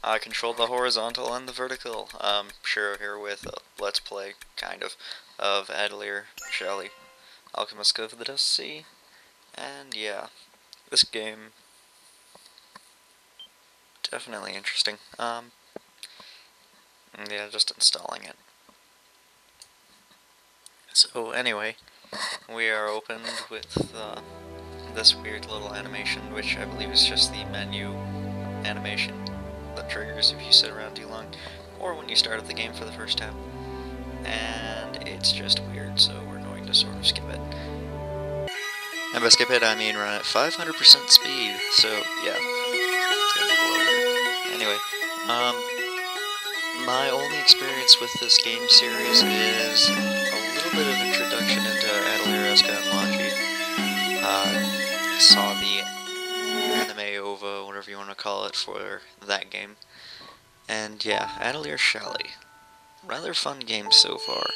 I control the horizontal and the vertical. Shiro here with a Let's Play, kind of Atelier Shallie, Alchemists of the Dusk Sea, and yeah, this game, definitely interesting. Yeah, just installing it. So anyway, we are opened with this weird little animation, which I believe is just the menu animation that triggers if you sit around too long, or when you start up the game for the first time. And it's just weird, so we're going to sort of skip it. And by skip it, I mean run at 500% speed, so yeah, it's gonna be below there. Anyway, my only experience with this game series is a little bit of introduction into Atelier Shallie. I saw the anime OVA, whatever you want to call it, for that game. And yeah, Atelier Shallie. Rather fun game so far.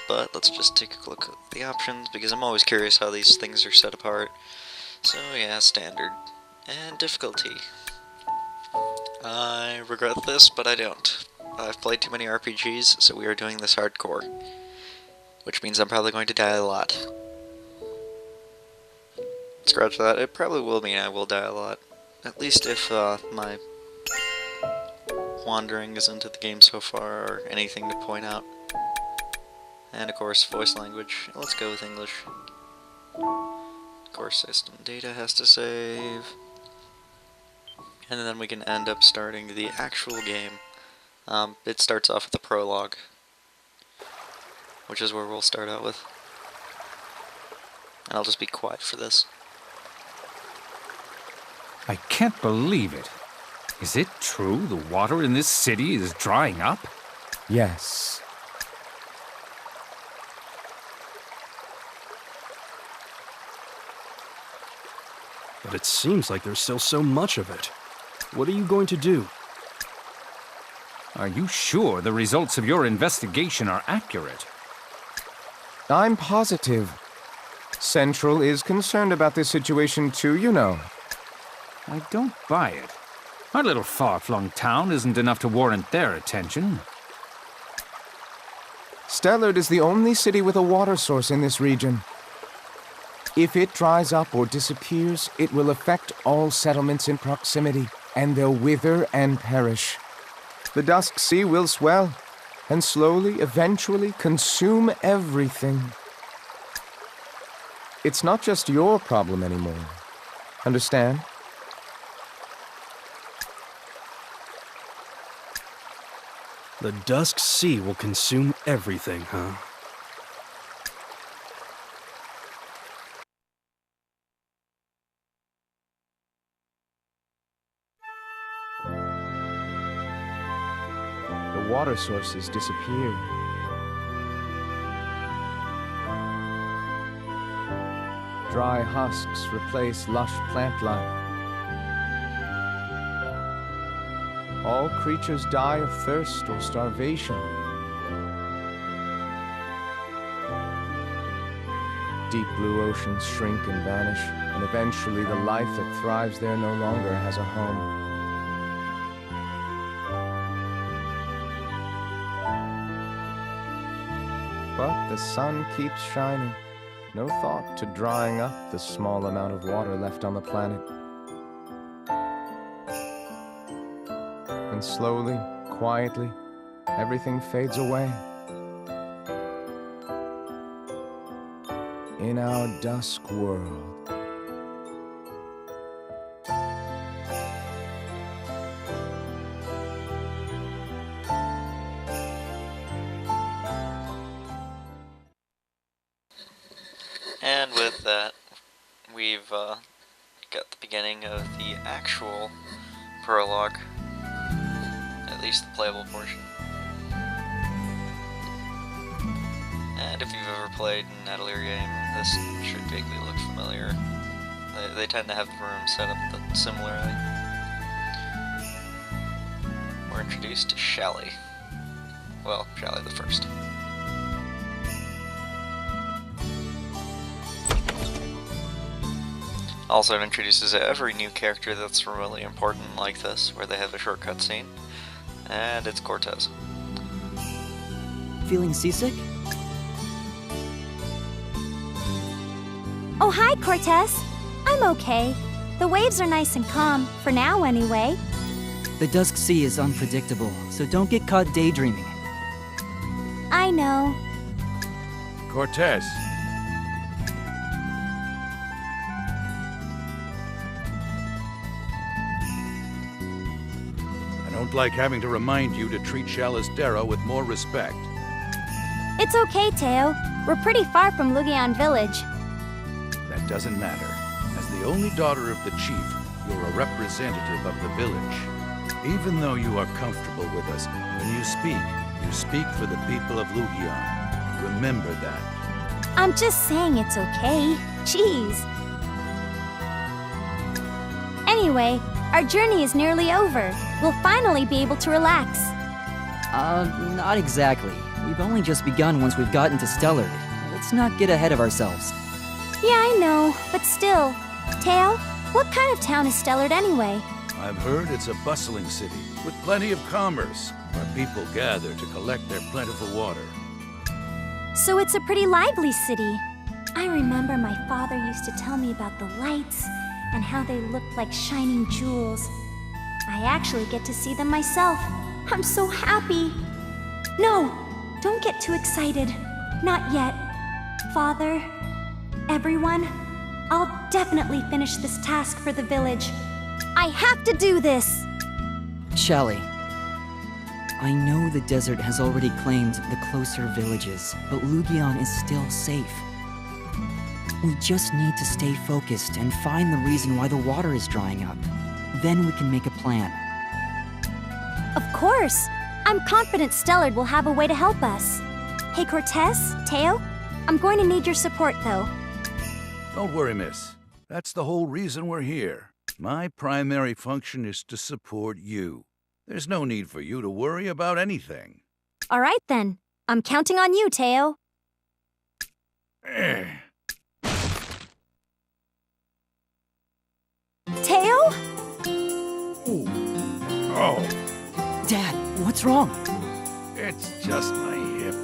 But let's just take a look at the options, because I'm always curious how these things are set apart. So yeah, standard. And difficulty. I regret this, but I don't. I've played too many RPGs, so we are doing this hardcore. Which means I'm probably going to die a lot. Scratch that, it probably will mean I will die a lot. At least if my wandering is into the game so far, or anything to point out. And of course, voice language. Let's go with English. Of course, system data has to save. And then we can end up starting the actual game. It starts off with a prologue, which is where we'll start out with. And I'll just be quiet for this. I can't believe it. Is it true the water in this city is drying up? Yes. But it seems like there's still so much of it. What are you going to do? Are you sure the results of your investigation are accurate? I'm positive. Central is concerned about this situation too, you know. I don't buy it. Our little far-flung town isn't enough to warrant their attention. Stellard is the only city with a water source in this region. If it dries up or disappears, it will affect all settlements in proximity, and they'll wither and perish. The Dusk Sea will swell, and slowly, eventually, consume everything. It's not just your problem anymore. Understand? The Dusk Sea will consume everything, huh? The water sources disappeared. Dry husks replace lush plant life. All creatures die of thirst or starvation. Deep blue oceans shrink and vanish, and eventually the life that thrives there no longer has a home. But the sun keeps shining. No thought to drying up the small amount of water left on the planet. And slowly, quietly, everything fades away. In our dusk world. And with that, we've got the beginning of the actual prologue, at least the playable portion. And if you've ever played an Atelier game, this should vaguely look familiar. They tend to have the room set up similarly. We're introduced to Shallie. Well, Shallie the First. Also, it introduces every new character that's really important like this, where they have a short cutscene. And it's Cortez. Feeling seasick? Oh, hi, Cortez. I'm okay. The waves are nice and calm, for now anyway. The Dusk Sea is unpredictable, so don't get caught daydreaming. I know. Cortez. I don't like having to remind you to treat Shalistera with more respect. It's okay, Teo. We're pretty far from Lugion Village. That doesn't matter. As the only daughter of the chief, you're a representative of the village. Even though you are comfortable with us, when you speak for the people of Lugion. Remember that. I'm just saying it's okay. Jeez. Anyway, our journey is nearly over. We'll finally be able to relax. Not exactly. We've only just begun once we've gotten to Stellard. Let's not get ahead of ourselves. Yeah, I know, but still. Teo, what kind of town is Stellard anyway? I've heard it's a bustling city with plenty of commerce, where people gather to collect their plentiful water. So it's a pretty lively city. I remember my father used to tell me about the lights and how they looked like shining jewels. I actually get to see them myself. I'm so happy. No, don't get too excited. Not yet. Father, everyone, I'll definitely finish this task for the village. I have to do this! Shallie, I know the desert has already claimed the closer villages, but Lugion is still safe. We just need to stay focused and find the reason why the water is drying up. Then we can make a plan. Of course! I'm confident Stellard will have a way to help us. Hey Cortez, Teo, I'm going to need your support though. Don't worry, miss. That's the whole reason we're here. My primary function is to support you. There's no need for you to worry about anything. Alright then. I'm counting on you, Teo. Teo? Oh, Dad, what's wrong? it's just my hip.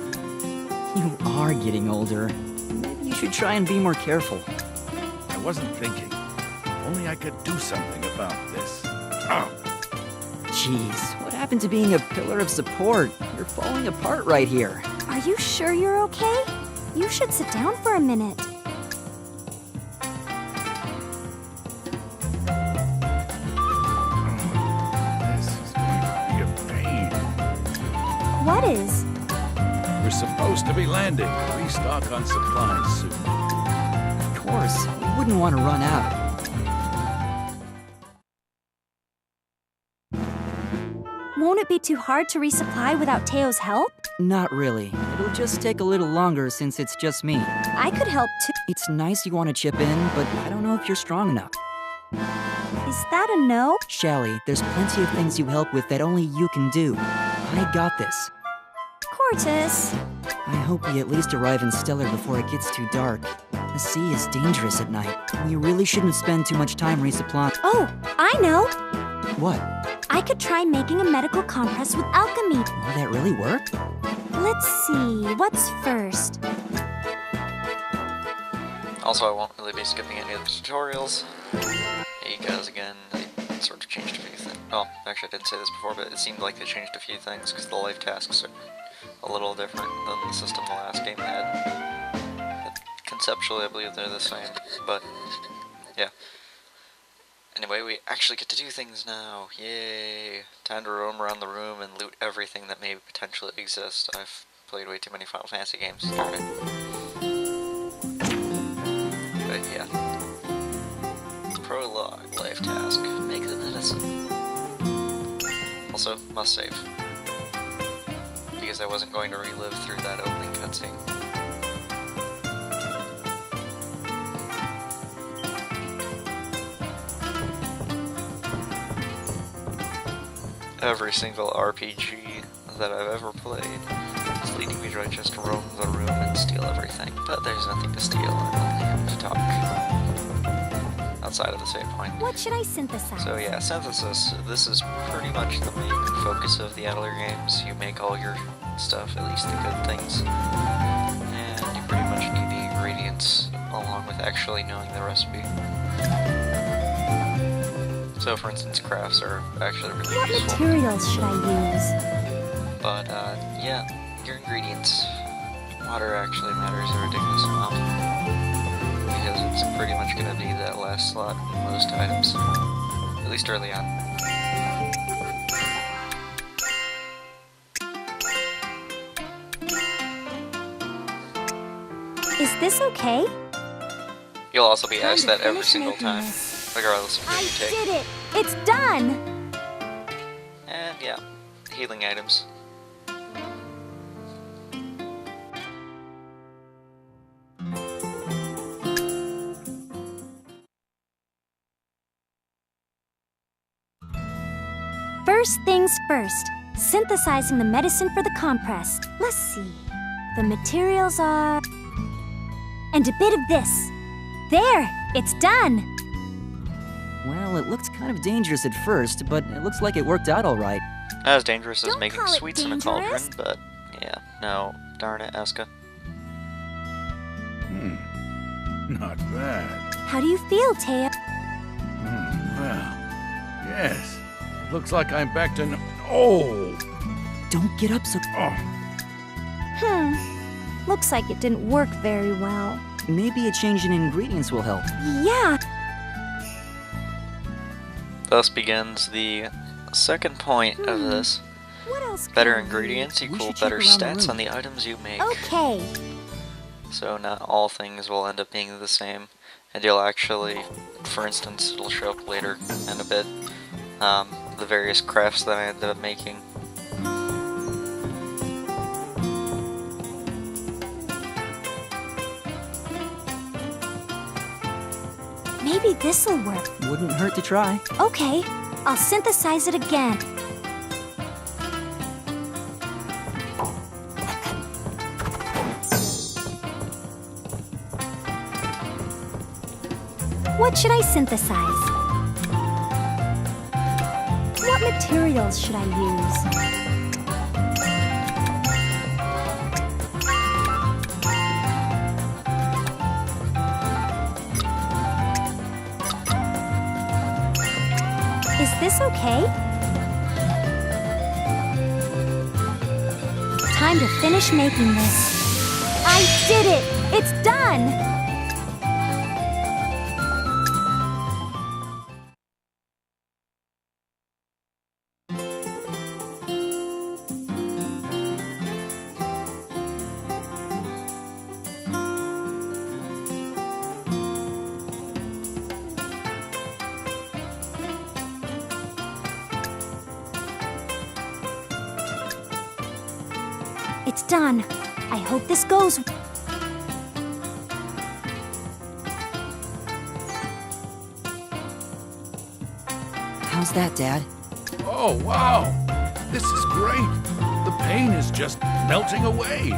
You are getting older. Maybe you should try and be more careful. I wasn't thinking. If only I could do something about this. Oh. Jeez, what happened to being a pillar of support? You're falling apart right here. Are you sure you're okay? You should sit down for a minute. This is going to be a pain. What is? We're supposed to be landing. Restock on supplies soon. Of course, we wouldn't want to run out. Won't it be too hard to resupply without Teo's help? Not really. It'll just take a little longer since it's just me. I could help too. It's nice you want to chip in, but I don't know if you're strong enough. Is that a no? Shallie, there's plenty of things you help with that only you can do. I got this. Cortez. I hope we at least arrive in Stellar before it gets too dark. The sea is dangerous at night. We really shouldn't spend too much time resupplying. Oh, I know! What? I could try making a medical compress with alchemy. Will that really work? Let's see, what's first? Also, I won't really be skipping any of the tutorials. Hey guys, again, they sort of changed a few things. Oh, actually I didn't say this before, but it seemed like they changed a few things because the life tasks are a little different than the system the last game had. But conceptually, I believe they're the same, but yeah. Anyway, we actually get to do things now. Yay! Time to roam around the room and loot everything that may potentially exist. I've played way too many Final Fantasy games to start it. But yeah. Prologue, life task, make the medicine. Also, must save. Because I wasn't going to relive through that opening cutscene. Every single RPG that I've ever played is leading me to just roam the room and steal everything. But there's nothing to steal, I only have to talk. outside of the save point. What should I synthesize? So yeah, synthesis. This is pretty much the main focus of the Atelier games. You make all your stuff, at least the good things, and you pretty much need the ingredients along with actually knowing the recipe. So for instance, crafts are actually really What useful. materials should I use? But yeah, your ingredients. Water actually matters a ridiculous amount, because it's pretty much going to be that last slot in most items, at least early on. Is this okay? You'll also be asked Time that to every finish single making time, this. regardless of what I you take. did it! It's done! And yeah, healing items. First things first, synthesizing the medicine for the compress. Let's see. The materials are... And a bit of this. There! It's done! Well, it looked kind of dangerous at first, but it looks like it worked out all right. Not as dangerous as Don't making call it sweets in a dangerous. cauldron, but yeah, no, darn it, Eska. Not bad. How do you feel, Teo? Well, yes. Looks like I'm back to oh! Don't get up so... Looks like it didn't work very well. Maybe a change in ingredients will help. Yeah, Thus begins the second point of this. what else Better can we- ingredients We equal should check better around the stats room. on the items you make. Okay. So not all things will end up being the same, and you'll actually, for instance, it'll show up later in a bit, the various crafts that I ended up making. Maybe this'll work. Wouldn't hurt to try. Okay, I'll synthesize it again. What should I synthesize? What materials should I use? Is this okay? Time to finish making this. I did it! It's done! It's done. I hope this goes. How's that, Dad? Oh, wow! This is great! The pain is just melting away!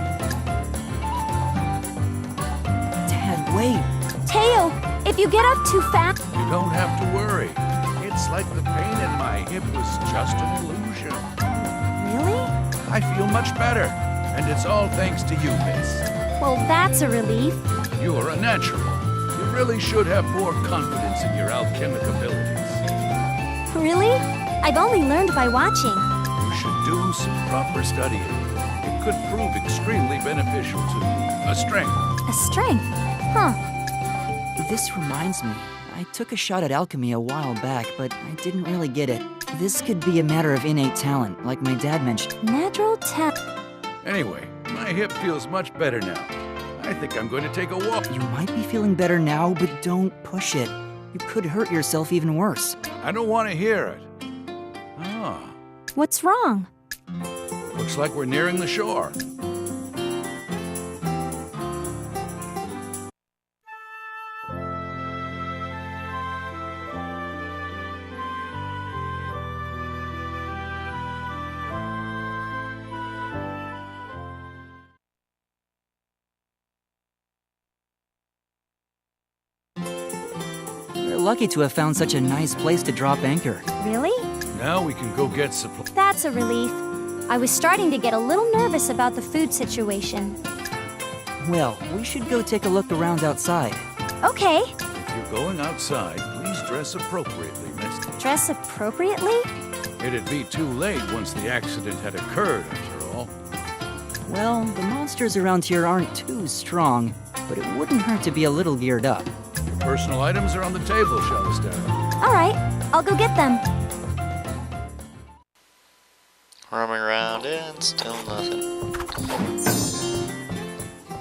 Dad, wait. Teo, if you get up too fast. You don't have to worry. It's like the pain in my hip was just an illusion. Really? I feel much better, and it's all thanks to you, miss. Well, that's a relief. You're a natural. You really should have more confidence in your alchemic abilities. Really? I've only learned by watching. You should do some proper studying. It could prove extremely beneficial to a strength. A strength? Huh. This reminds me. I took a shot at alchemy a while back, but I didn't really get it. This could be a matter of innate talent, like my dad mentioned. Natural talent. Anyway, my hip feels much better now. I think I'm going to take a walk. You might be feeling better now, but don't push it. You could hurt yourself even worse. I don't want to hear it. Ah, What's wrong? looks like we're nearing the shore. We're lucky to have found such a nice place to drop anchor. Really? Now we can go get supplies. That's a relief. I was starting to get a little nervous about the food situation. Well, we should go take a look around outside. Okay. If you're going outside, please dress appropriately, miss. Dress appropriately? It'd be too late once the accident had occurred, after all. Well, the monsters around here aren't too strong, but it wouldn't hurt to be a little geared up. Your personal items are on the table, Shallie. All right, I'll go get them. Roaming around and still nothing.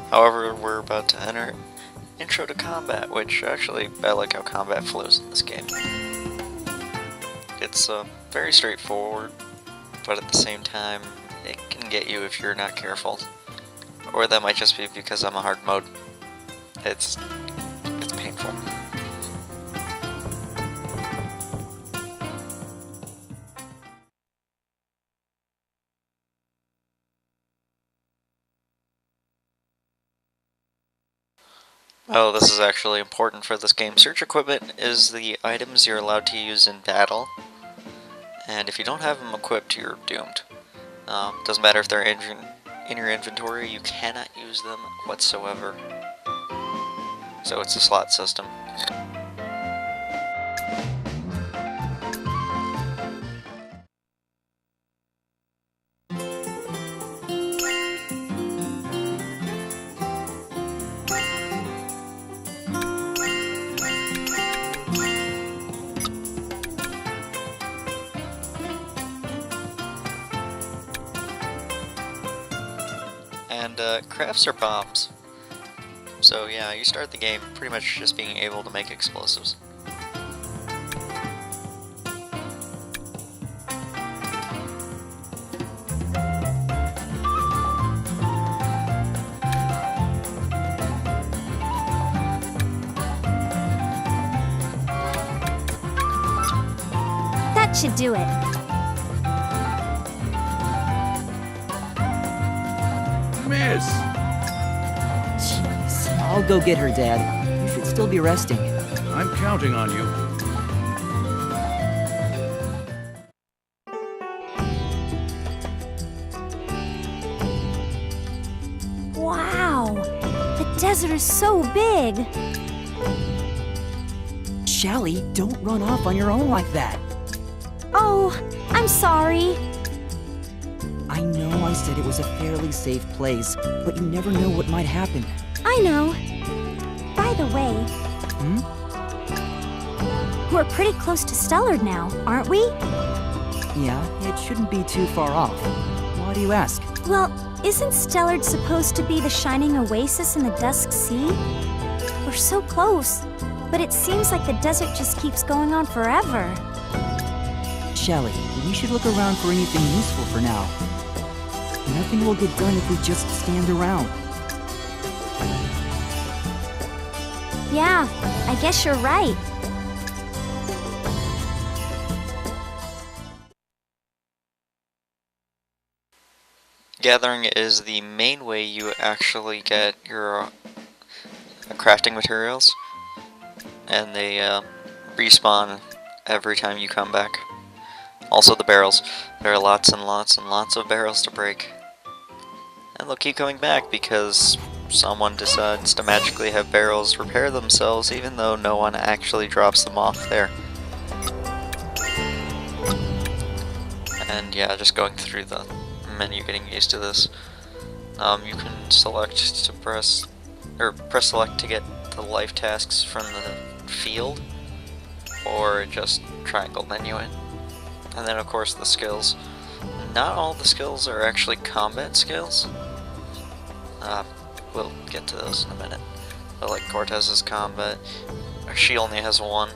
However, we're about to enter Intro to Combat, which actually, I like how combat flows in this game. It's very straightforward, but at the same time, it can get you if you're not careful. Or that might just be because I'm a hard mode. It's painful. Oh, this is actually important for this game. Search equipment is the items you're allowed to use in battle. And if you don't have them equipped, you're doomed. Doesn't matter if they're in your inventory, you cannot use them whatsoever. So it's a slot system. And crafts are bombs. So yeah, you start the game pretty much just being able to make explosives. That should do it. Miss! Jeez, I'll go get her, Dad. You should still be resting. I'm counting on you. Wow, the desert is so big. Shallie, don't run off on your own like that. Oh, I'm sorry. I know I said it was a fairly safe place, but you never know what might happen. I know. By the way, we're pretty close to Stellard now, aren't we? Yeah, it shouldn't be too far off. Why do you ask? Well, isn't Stellard supposed to be the shining oasis in the Dusk Sea? We're so close, but it seems like the desert just keeps going on forever. Shallie, we should look around for anything useful for now. Nothing will get done if we just stand around. Yeah, I guess you're right. Gathering is the main way you actually get your crafting materials, and they respawn every time you come back. Also the barrels. There are lots and lots and lots of barrels to break. And they'll keep coming back because someone decides to magically have barrels repair themselves even though no one actually drops them off there. And yeah, just going through the menu, getting used to this. You can select to press select to get the life tasks from the field, or just triangle menu it. And then of course the skills. Not all the skills are actually combat skills. We'll get to those in a minute. But like Cortez's combat, she only has one.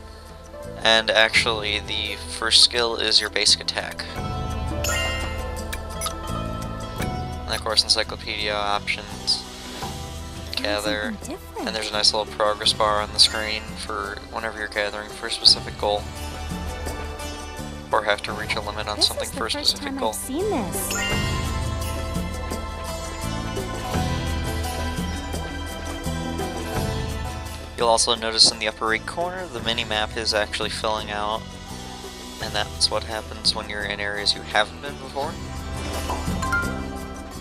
And actually the first skill is your basic attack. And of course encyclopedia options, gather, and there's a nice little progress bar on the screen for whenever you're gathering for a specific goal. Or have to reach a limit on something for a specific goal. I've seen this. You'll also notice in the upper right corner, the mini-map is actually filling out, and that's what happens when you're in areas you haven't been before.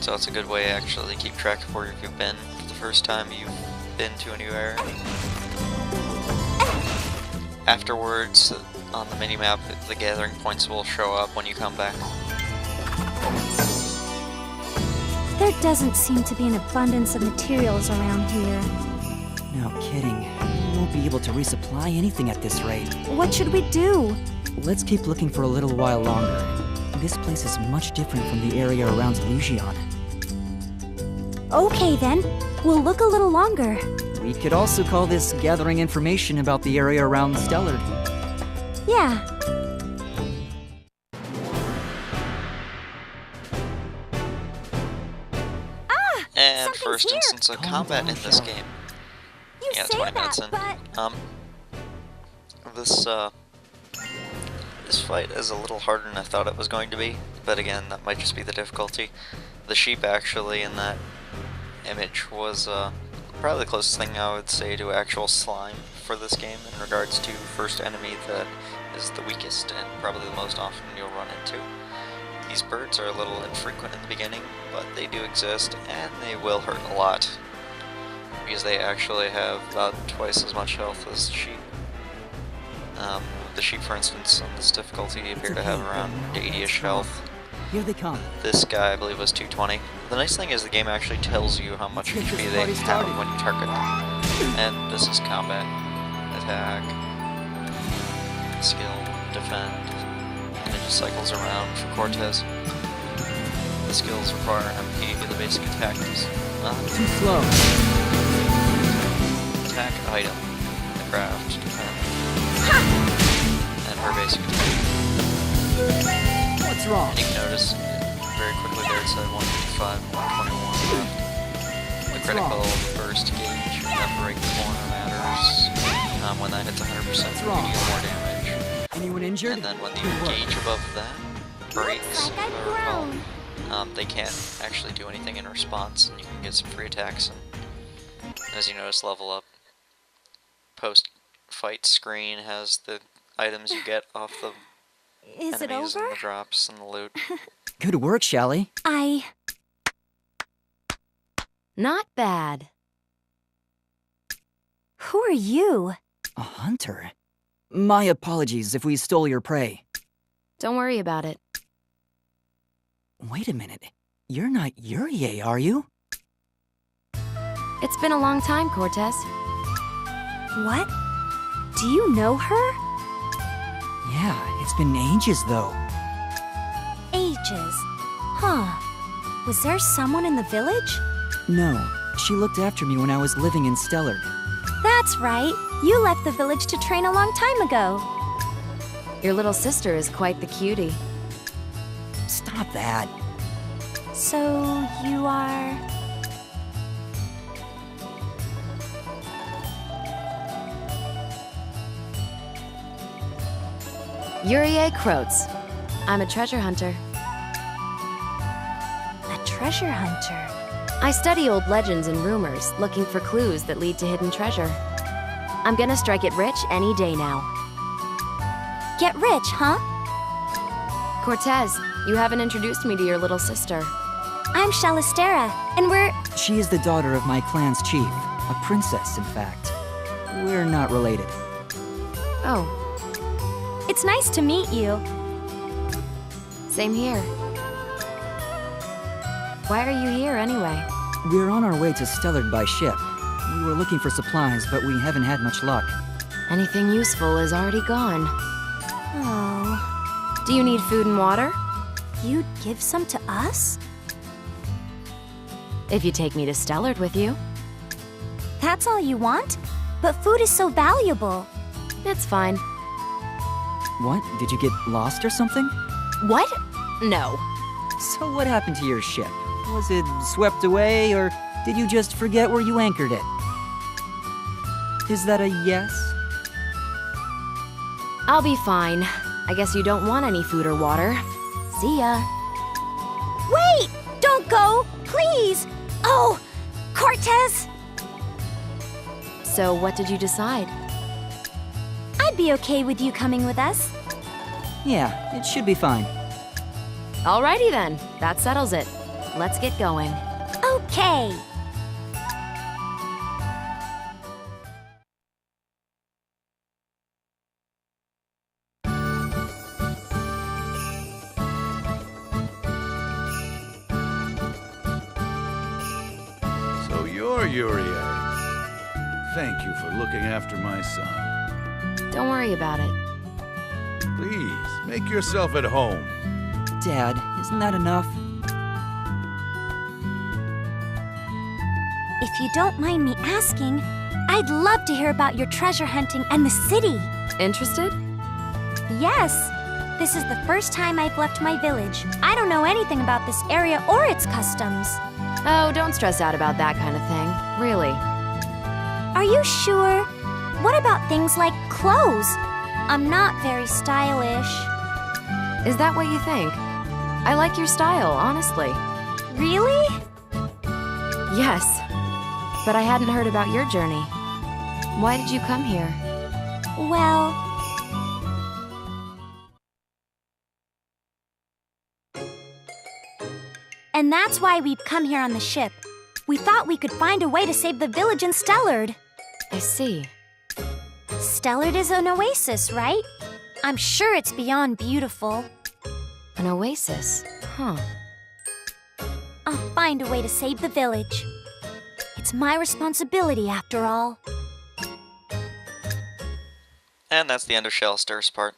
So it's a good way actually to keep track of where you've been for the first time you've been to a new area. Afterwards, on the mini-map, the gathering points will show up when you come back. There doesn't seem to be an abundance of materials around here. No kidding. We won't be able to resupply anything at this rate. What should we do? Let's keep looking for a little while longer. This place is much different from the area around Lugion. Okay then, we'll look a little longer. We could also call this gathering information about the area around Stellard. Yeah. And Something's first here. instance of Calm combat down, in this Shallie. game. You Yeah, say 20 that, minutes in. but This fight is a little harder than I thought it was going to be, but again, that might just be the difficulty. The sheep actually in that image was probably the closest thing I would say to actual slime for this game in regards to first enemy that is the weakest and probably the most often you'll run into. These birds are a little infrequent in the beginning, but they do exist and they will hurt a lot because they actually have about twice as much health as the sheep. The sheep, for instance, on this difficulty appear to have around 80-ish health. Here they come. This guy, I believe, was 220. The nice thing is the game actually tells you how much Let's get HP this they party have started. when you target them. And this is combat. Attack. Skill. Defend. And it just cycles around for Cortez. The skills require MP, the basic attack is Too slow. attack, item, craft, defend. And her basic attack. What's wrong? And you can notice very quickly there it said 155 and 121. The critical burst gauge in the upper right corner matters. When that hits 100%, you wrong? deal more damage. Anyone injured? And then when the Good work. gauge above that breaks, Looks like if I've I recall, grown. they can't actually do anything in response, and you can get some free attacks. And as you notice, level up. Post-fight screen has the items you get off the Is it enemies over? and the drops and the loot. Good work, Shallie. Not bad. Who are you? A hunter? My apologies if we stole your prey. Don't worry about it. Wait a minute. You're not Yurie, are you? It's been a long time, Cortez. What? Do you know her? Yeah, it's been ages though. Ages. Huh. Was there someone in the village? No, she looked after me when I was living in Stellard. That's right. You left the village to train a long time ago. Your little sister is quite the cutie. Stop that. So, you are... Yurie Krotz. I'm a treasure hunter. a treasure hunter. I study old legends and rumors, looking for clues that lead to hidden treasure. I'm gonna strike it rich any day now. Get rich, huh? Cortez, you haven't introduced me to your little sister. I'm Shalistera, and we're... She is the daughter of my clan's chief. A princess, in fact. We're not related. Oh, It's nice to meet you. same here. Why are you here anyway? We're on our way to Stellard by ship. We were looking for supplies, but we haven't had much luck. Anything useful is already gone. Oh, Do you need food and water? you'd give some to us? If you take me to Stellard with you. That's all you want? But food is so valuable. It's fine. What? Did you get lost or something? What? No. So what happened to your ship? Was it swept away, or did you just forget where you anchored it? Is that a yes? I'll be fine. I guess you don't want any food or water. See ya. Wait! Don't go! Please! Oh, Cortez! So what did you decide? I'd be okay with you coming with us. Yeah, it should be fine. Alrighty then, that settles it. Let's get going. Okay. So you're Uriel. Thank you for looking after my son. Don't worry about it. Please, make yourself at home. Dad, isn't that enough? If you don't mind me asking, I'd love to hear about your treasure hunting and the city. Interested? Yes. This is the first time I've left my village. I don't know anything about this area or its customs. Oh, don't stress out about that kind of thing. Really. Are you sure? What about things like clothes? I'm not very stylish. Is that what you think? I like your style, honestly. Really? Yes. But I hadn't heard about your journey. Why did you come here? Well... And that's why we've come here on the ship. We thought we could find a way to save the village in Stellard. I see. Stellard is an oasis, right? I'm sure it's beyond beautiful. An oasis? Huh. I'll find a way to save the village. It's my responsibility, after all. And that's the end of Shellstar's part.